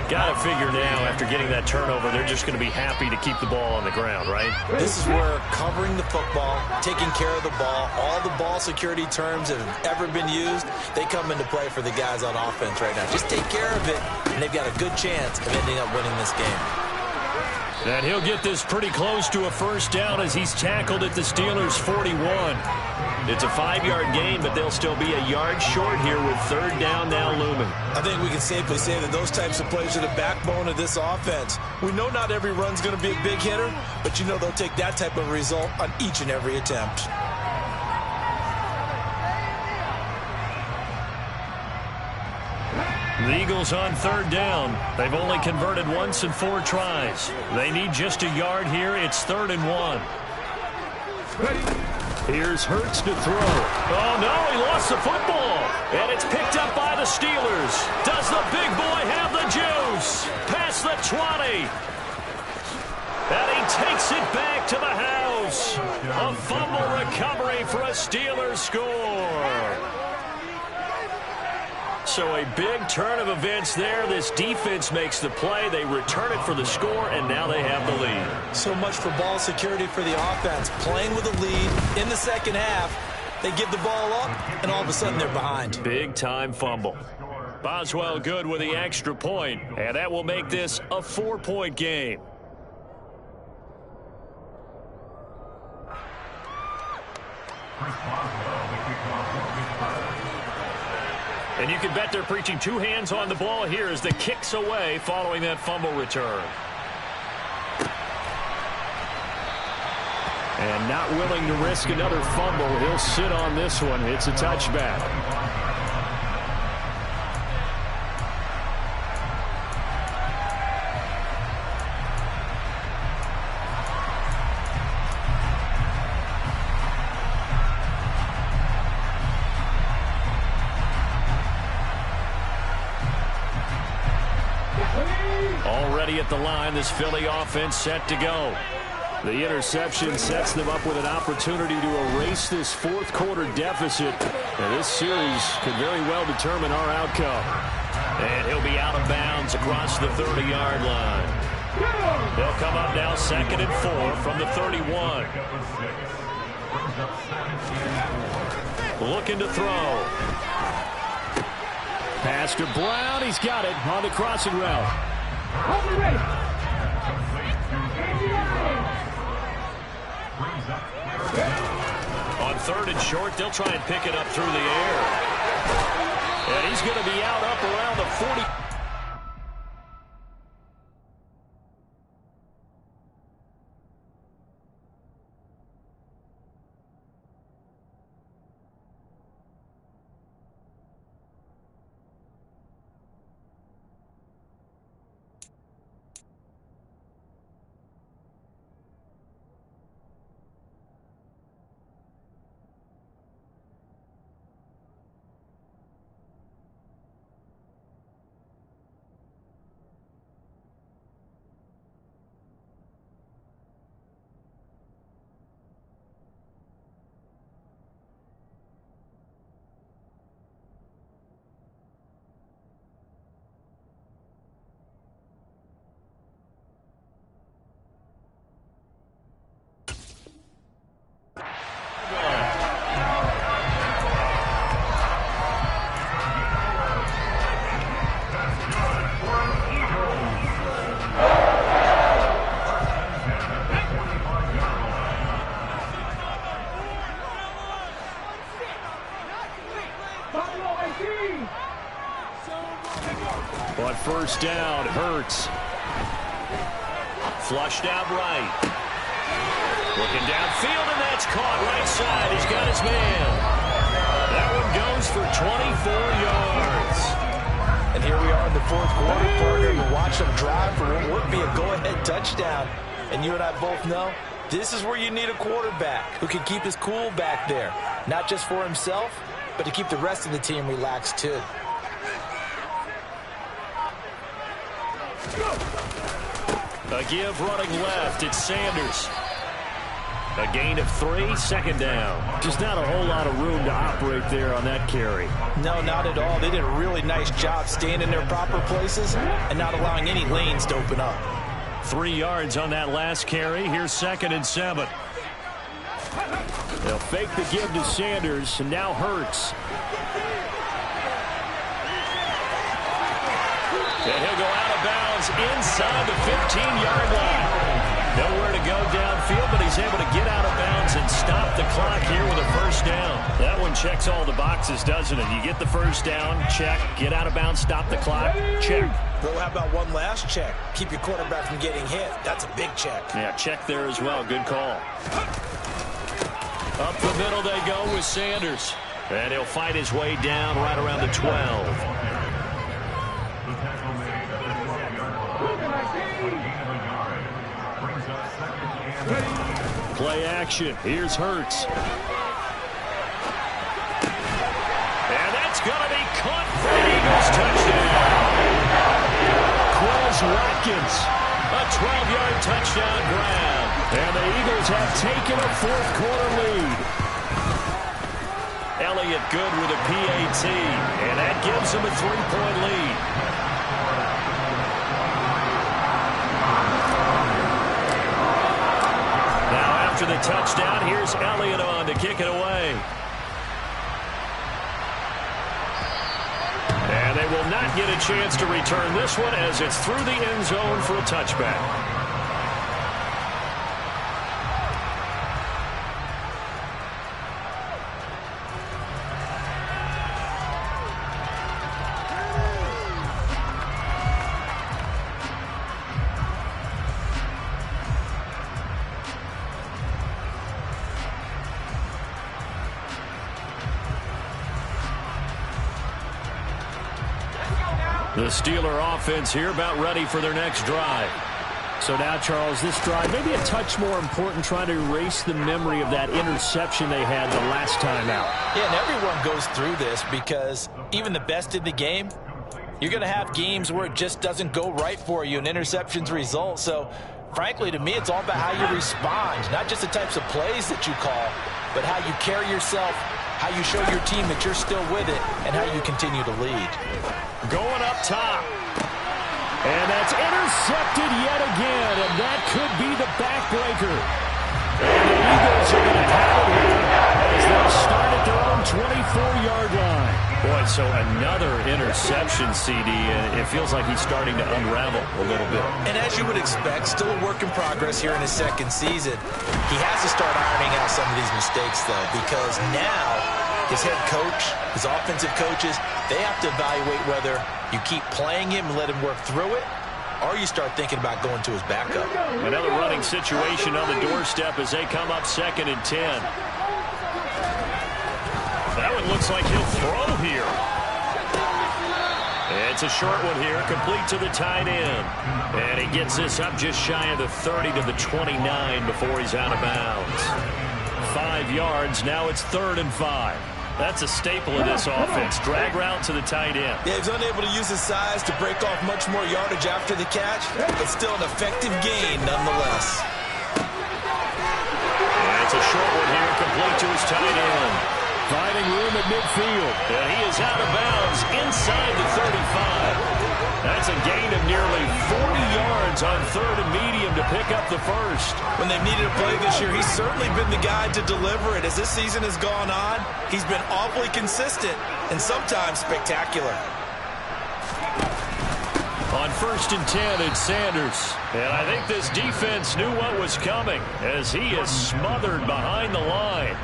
S4: Got to figure now, after getting that turnover, they're just going to be happy to keep the ball on the ground, right?
S5: This is where covering the football, taking care of the ball, all the ball security terms that have ever been used, they come into play for the guys on offense right now. Just take care of it, and they've got a good chance of ending up winning this game.
S4: And he'll get this pretty close to a first down as he's tackled at the Steelers' 41. It's a 5-yard gain, but they'll still be a yard short here with third down now looming.
S5: I think we can safely say that those types of plays are the backbone of this offense. We know not every run's going to be a big hitter, but you know they'll take that type of result on each and every attempt.
S4: The Eagles on third down. They've only converted once in 4 tries. They need just a yard here. It's 3rd and 1. Here's Hurts to throw. Oh, no, he lost the football. And it's picked up by the Steelers. Does the big boy have the juice? Past the 20. And he takes it back to the house. A fumble recovery for a Steelers score. So a big turn of events there. This defense makes the play. They return it for the score, and now they have the lead.
S5: So much for ball security for the offense. Playing with a lead in the second half, they give the ball up, and all of a sudden they're behind.
S4: Big-time fumble. Boswell good with the extra point, and that will make this a 4-point game. And you can bet they're preaching 2 hands on the ball here as the kick's away following that fumble return. And not willing to risk another fumble, he'll sit on this one. It's a touchback. Already at the line, this Philly offense set to go. The interception sets them up with an opportunity to erase this fourth quarter deficit. And this series could very well determine our outcome. And he'll be out of bounds across the 30-yard line. They'll come up now 2nd and 4 from the 31. Looking to throw. Pass to Brown. He's got it on the crossing route. On 3rd and short, they'll try and pick it up through the air. And he's going to be out up around the 40. first down. Hurts. Flushed out right. Looking downfield, and that's caught right side. He's got his man. That one goes for 24 yards.
S5: And here we are in the fourth quarter, partner, and watch them drive for what would be a go-ahead touchdown. And you and I both know this is where you need a quarterback who can keep his cool back there. Not just for himself, but to keep the rest of the team relaxed too.
S4: A give running left. It's Sanders. A gain of 3, second down. Just not a whole lot of room to operate there on that carry.
S5: No, not at all. They did a really nice job staying in their proper places and not allowing any lanes to open up.
S4: 3 yards on that last carry. Here's 2nd and 7. They'll fake the give to Sanders, and now Hurts. And he'll go out of bounds inside the 15-yard line. Nowhere to go downfield, but he's able to get out of bounds and stop the clock here with a first down. That one checks all the boxes, doesn't it? You get the first down, check. Get out of bounds, stop the clock, check.
S5: Well, how about one last check? Keep your quarterback from getting hit. That's a big check.
S4: Yeah, check there as well. Good call. Up the middle they go with Sanders. And he'll fight his way down right around the 12. Play action. Here's Hurts. And that's going to be caught for the Eagles touchdown. Quez Watkins. A 12-yard touchdown grab. And the Eagles have taken a fourth quarter lead. Elliott good with a PAT. And that gives him a 3-point lead. After the touchdown, here's Elliott on to kick it away. And they will not get a chance to return this one as it's through the end zone for a touchback. The Steeler offense here about ready for their next drive. So now, Charles, this drive maybe a touch more important, trying to erase the memory of that interception they had the last time out.
S5: Yeah, and everyone goes through this because even the best in the game, you're going to have games where it just doesn't go right for you and interceptions result. So, frankly, to me, it's all about how you respond, not just the types of plays that you call, but how you carry yourself, how you show your team that you're still with it, and how you continue to lead.
S4: Going up top. And that's intercepted yet again, and that could be the backbreaker. And the Eagles are going to have it here as they'll start at their own 24-yard line. Boy, so another interception, CD, and it feels like he's starting to unravel a little bit.
S5: And as you would expect, still a work in progress here in his second season. He has to start ironing out some of these mistakes, though, because now his head coach, his offensive coaches, they have to evaluate whether you keep playing him and let him work through it, or you start thinking about going to his backup.
S4: Another running situation on the doorstep as they come up 2nd and 10. That one looks like he'll throw here. It's a short one here, complete to the tight end. And he gets this up just shy of the 30 to the 29 before he's out of bounds. 5 yards, now it's 3rd and 5. That's a staple of this offense. Drag route to the tight end.
S5: Yeah, he's unable to use his size to break off much more yardage after the catch, but still an effective gain nonetheless.
S4: And it's a short one here, complete to his tight end. Finding room at midfield. And he is out of bounds inside the 35. That's a gain of nearly 40 yards on 3rd and medium to pick up the first.
S5: When they've needed a play this year, he's certainly been the guy to deliver it. As this season has gone on, he's been awfully consistent and sometimes spectacular.
S4: On 1st and 10, it's Sanders. And I think this defense knew what was coming as he is smothered behind the line.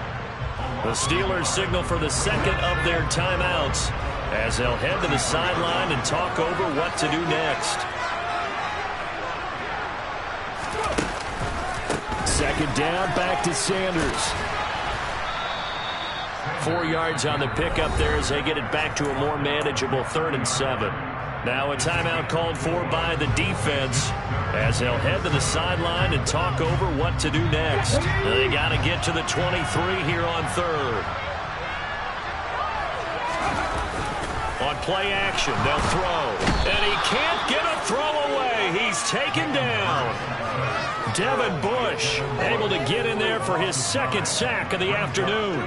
S4: The Steelers signal for the second of their timeouts as they'll head to the sideline and talk over what to do next. Second down, back to Sanders. 4 yards on the pickup there as they get it back to a more manageable 3rd and 7. Now a timeout called for by the defense as they'll head to the sideline and talk over what to do next. They got to get to the 23 here on 3rd. On play action, they'll throw. And he can't get a throw away. He's taken down. Devin Bush able to get in there for his 2nd sack of the afternoon.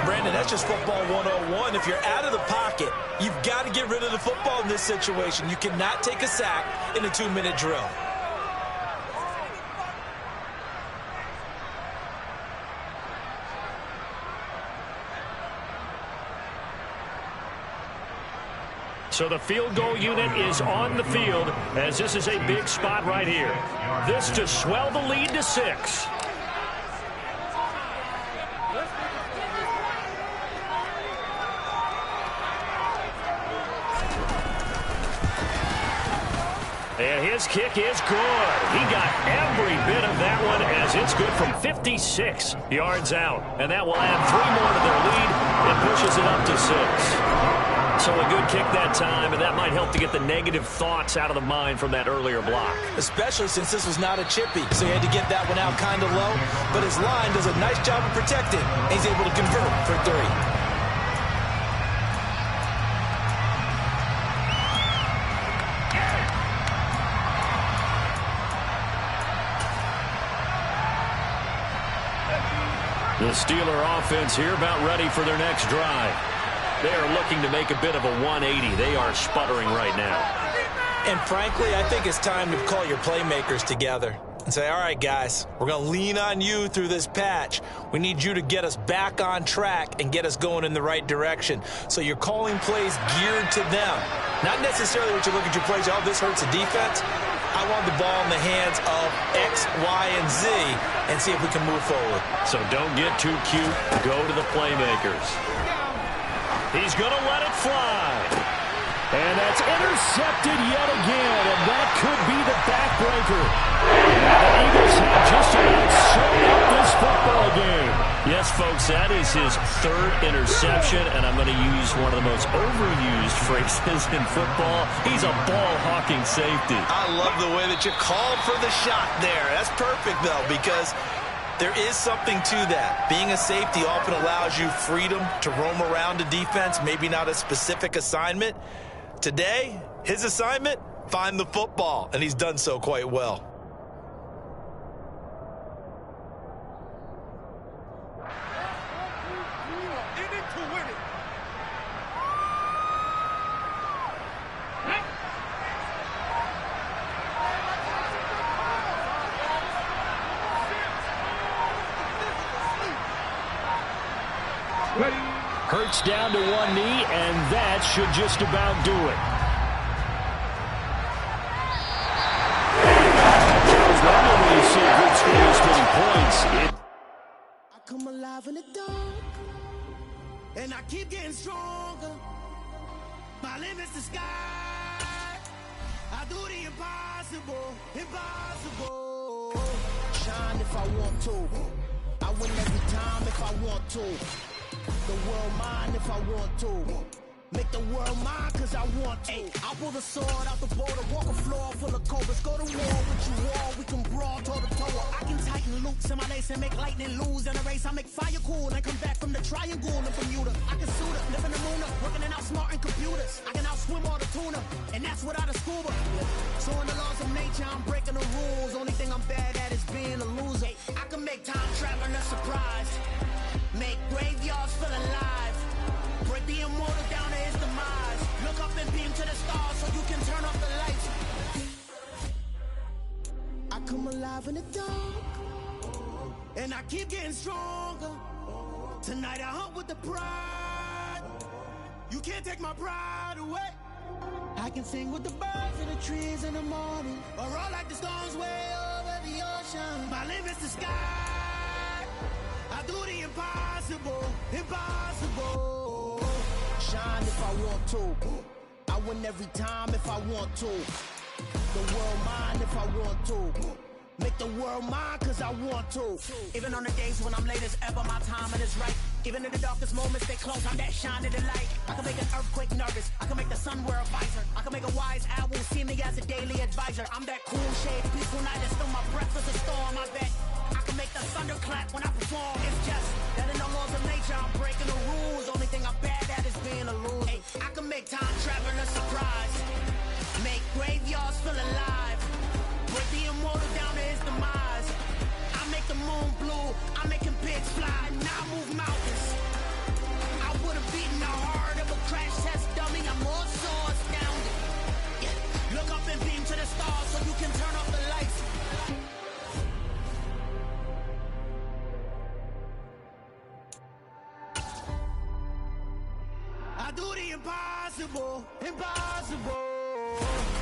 S5: Brandon, that's just football 101. If you're out of the pocket, you've got to get rid of the football in this situation. You cannot take a sack in a 2-minute drill.
S4: So the field goal unit is on the field as this is a big spot right here. This to swell the lead to 6. And his kick is good. He got every bit of that one as it's good from 56 yards out. And that will add 3 more to their lead and pushes it up to 6. So a good kick that time, and that might help to get the negative thoughts out of the mind from that earlier block.
S5: Especially since this was not a chippy, so he had to get that one out kind of low. But his line does a nice job of protecting, and he's able to convert for 3.
S4: The Steeler offense here about ready for their next drive. They are looking to make a bit of a 180. They are sputtering right now.
S5: And frankly, I think it's time to call your playmakers together and say, all right, guys, we're going to lean on you through this patch. We need you to get us back on track and get us going in the right direction. So you're calling plays geared to them. Not necessarily what you look at your plays, oh, this hurts the defense. I want the ball in the hands of X, Y, and Z and see if we can move forward.
S4: So don't get too cute. Go to the playmakers. He's going to let it fly. And that's intercepted yet again, and that could be the backbreaker. The Eagles have just about sewn up this football game. Yes, folks, that is his 3rd interception, and I'm going to use one of the most overused phrases in football. He's a ball-hawking safety.
S5: I love the way that you called for the shot there. That's perfect, though, because there is something to that. Being a safety often allows you freedom to roam around a defense, maybe not a specific assignment. Today, his assignment, find the football, and he's done so quite well.
S4: Hurts down to one knee, and that should just about do it. Normally when you see a good score this many points,
S1: I come alive in the dark, and I keep getting stronger. My limit's the sky. I do the impossible, impossible. Shine if I want to. I win every time if I want to. The world mine if I want to. Make the world mine cause I want to. I'll pull the sword out the border, walk a floor full of cobras. Go to war with you all, we can brawl toe to toe. I can tighten loops in my lace and make lightning lose in a race. I make fire cool and come back from the triangle in Bermuda. I can suit up, live in the moon up, working and outsmarting computers. I can outswim all the tuna, and that's without a scuba. So in the laws of nature, I'm breaking the rules. Only thing I'm bad at is being a loser. I can make time traveling a surprise. Make graveyards feel alive. Break the immortal down to his demise. Look up and beam to the stars so you can turn off the lights. I come alive in the dark, and I keep getting stronger. Tonight I hunt with the pride. You can't take my pride away. I can sing with the birds in the trees in the morning, or roll like the storms way over the ocean. My limit's the sky. I do the impossible, impossible.
S6: shine if I want to. I win every time if I want to. The world mine if I want to. Make the world mine cause I want to.
S7: Even on the days when I'm late as ever, my timing is right. Even in the darkest moments, they close, I'm that shine of the light. I can make an earthquake nervous, I can make the sun wear a visor. I can make a wise owl see me as a daily advisor. I'm that cool shade, peaceful night, and still my breath is a storm, I bet. I can make the thunder clap when I perform. It's just that in the laws of nature, I'm breaking the rules. Only thing I'm bad at is being a loser. Hey, I can make time travel a surprise. Make graveyards feel alive. Break the immortal down to his demise. I make the moon blue, I'm making pigs fly, and I move mountains. I would've beaten the heart of a crash test dummy, I'm more so astounded. Yeah. Look up and beam to the stars so you can turn off the lights. I do the impossible, impossible.